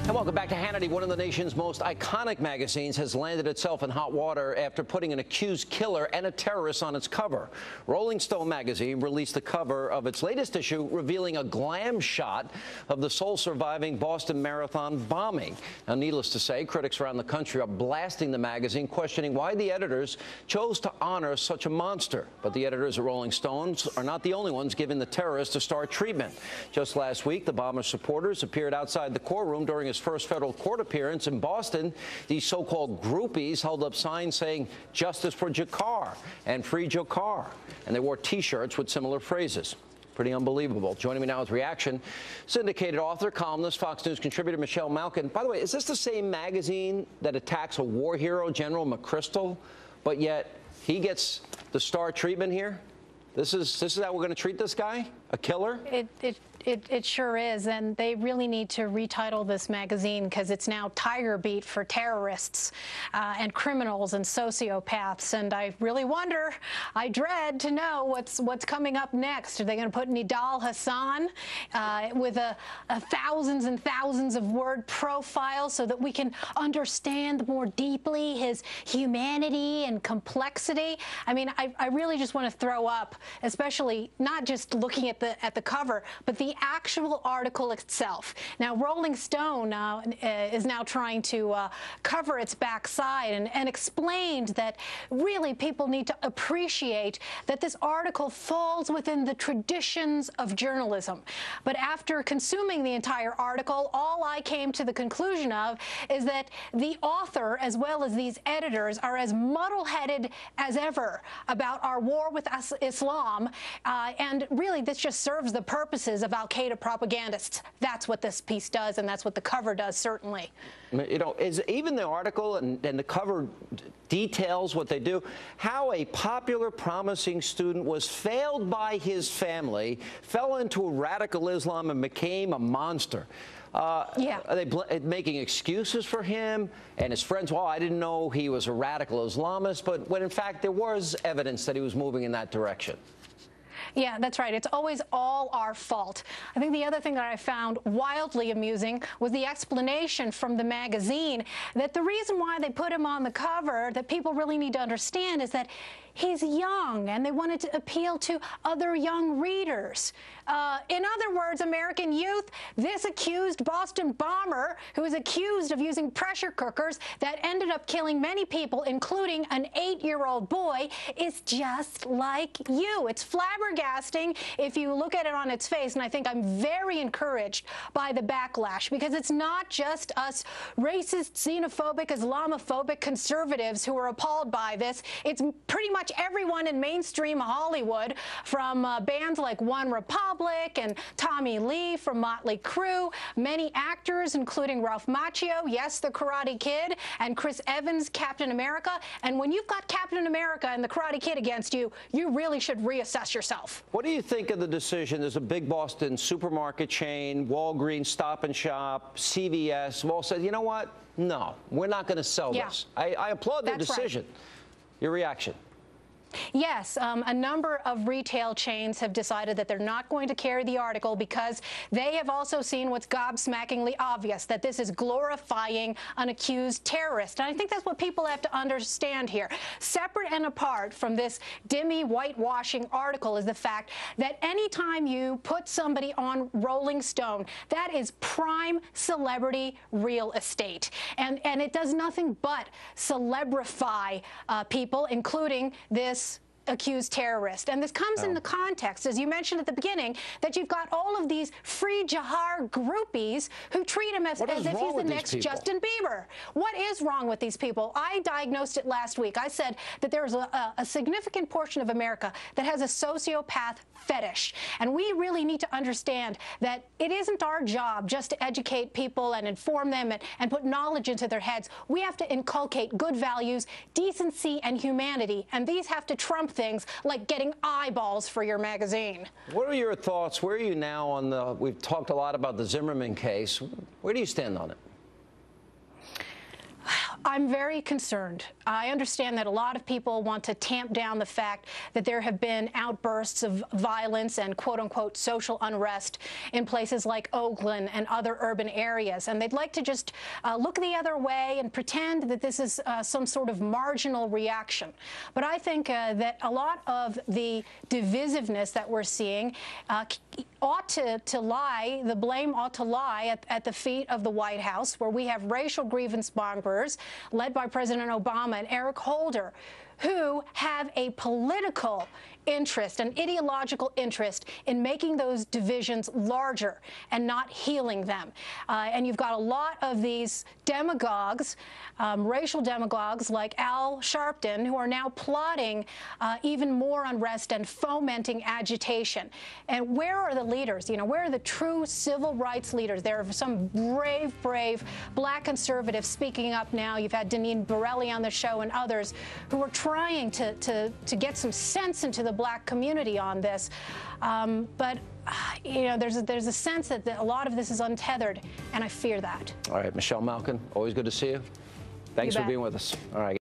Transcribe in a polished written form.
And welcome back to Hannity. One of the nation's most iconic magazines has landed itself in hot water after putting an accused killer and a terrorist on its cover. Rolling Stone magazine released the cover of its latest issue revealing a glam shot of the sole surviving Boston Marathon bombing. Now, needless to say, critics around the country are blasting the magazine, questioning why the editors chose to honor such a monster. But the editors at Rolling Stones are not the only ones giving the terrorist a star treatment. Just last week, the bomber's supporters appeared outside the courtroom during his first federal court appearance in Boston. These so-called groupies held up signs saying "Justice for Jakar" and "Free Jakar," and they wore T-shirts with similar phrases. Pretty unbelievable. Joining me now with reaction, syndicated author, columnist, Fox News contributor Michelle Malkin. By the way, is this the same magazine that attacks a war hero, General McChrystal, but yet he gets the star treatment here? This is how we're going to treat this guy? A killer? It sure is, and they really need to retitle this magazine because it's now Tiger Beat for terrorists and criminals and sociopaths. And I really wonder, I dread to know what's coming up next. Are they going to put Nidal Hassan with a thousands and thousands of word profile so that we can understand more deeply his humanity and complexity? I mean, I really just want to throw up, especially not just looking at the cover, but the actual article itself. Now, Rolling Stone is now trying to cover its backside and explained that really people need to appreciate that this article falls within the traditions of journalism. But after consuming the entire article, all I came to the conclusion of is that the author, as well as these editors, are as muddle-headed as ever about our war with Islam, and really this just serves the purposes of al-Qaeda propagandists. That's what this piece does, and that's what the cover does, certainly. You know, is even the article and the cover details what they do, how a popular, promising student was failed by his family, fell into radical Islam, and became a monster. Yeah. Are they making excuses for him and his friends? Well, I didn't know he was a radical Islamist, but when in fact there was evidence that he was moving in that direction. Yeah, that's right. It's always all our fault. I think the other thing that I found wildly amusing was the explanation from the magazine that the reason why they put him on the cover that people really need to understand is that he's young and they wanted to appeal to other young readers. In other words, American youth, this accused Boston bomber who is accused of using pressure cookers that ended up killing many people, including an 8-year-old boy, is just like you. It's flabbergasting if you look at it on its face, and I think I'm very encouraged by the backlash because it's not just us racist, xenophobic, Islamophobic conservatives who are appalled by this. It's pretty much everyone in mainstream Hollywood, from bands like One Republic and Tommy Lee from Motley Crue, many actors, including Ralph Macchio, yes, the Karate Kid, and Chris Evans, Captain America. And when you've got Captain America and the Karate Kid against you, you really should reassess yourself. What do you think of the decision? There's a big Boston supermarket chain, Walgreens, Stop and Shop, CVS, all said, you know what? No, we're not going to sell this. I applaud their decision. Right. Your reaction? Yes, a number of retail chains have decided that they're not going to carry the article because they have also seen what's gobsmackingly obvious, that this is glorifying an accused terrorist. And I think that's what people have to understand here. Separate and apart from this dimmy whitewashing article is the fact that anytime you put somebody on Rolling Stone, that is prime celebrity real estate. And it does nothing but celebrify people, including this accused terrorist. And this comes in the context, as you mentioned at the beginning, that you've got all of these free Jahar groupies who treat him as if he's the next Justin Bieber. What is wrong with these people? I diagnosed it last week. I said that there's a significant portion of America that has a sociopath fetish. And we really need to understand that it isn't our job just to educate people and inform them and put knowledge into their heads. We have to inculcate good values, decency, and humanity. And these have to trump things like getting eyeballs for your magazine. What are your thoughts? Where are you now on the, we've talked a lot about the Zimmerman case. Where do you stand on it? I'm very concerned. I understand that a lot of people want to tamp down the fact that there have been outbursts of violence and quote-unquote social unrest in places like Oakland and other urban areas. And they'd like to just look the other way and pretend that this is some sort of marginal reaction. But I think that a lot of the divisiveness that we're seeing ought to lie, the blame ought to lie at the feet of the White House, where we have racial grievance mongers led by President Obama and Eric Holder, who have a political interest, an ideological interest in making those divisions larger and not healing them. And you've got a lot of these demagogues, racial demagogues like Al Sharpton, who are now plotting even more unrest and fomenting agitation. And where are the leaders? You know, where are the true civil rights leaders? There are some brave black conservatives speaking up now. You've had Deneen Borelli on the show and others who are trying to get some sense into the black community on this. But you know, there's a sense that a lot of this is untethered, and I fear that. All right, Michelle Malkin, always good to see you. Thanks for being with us. All right.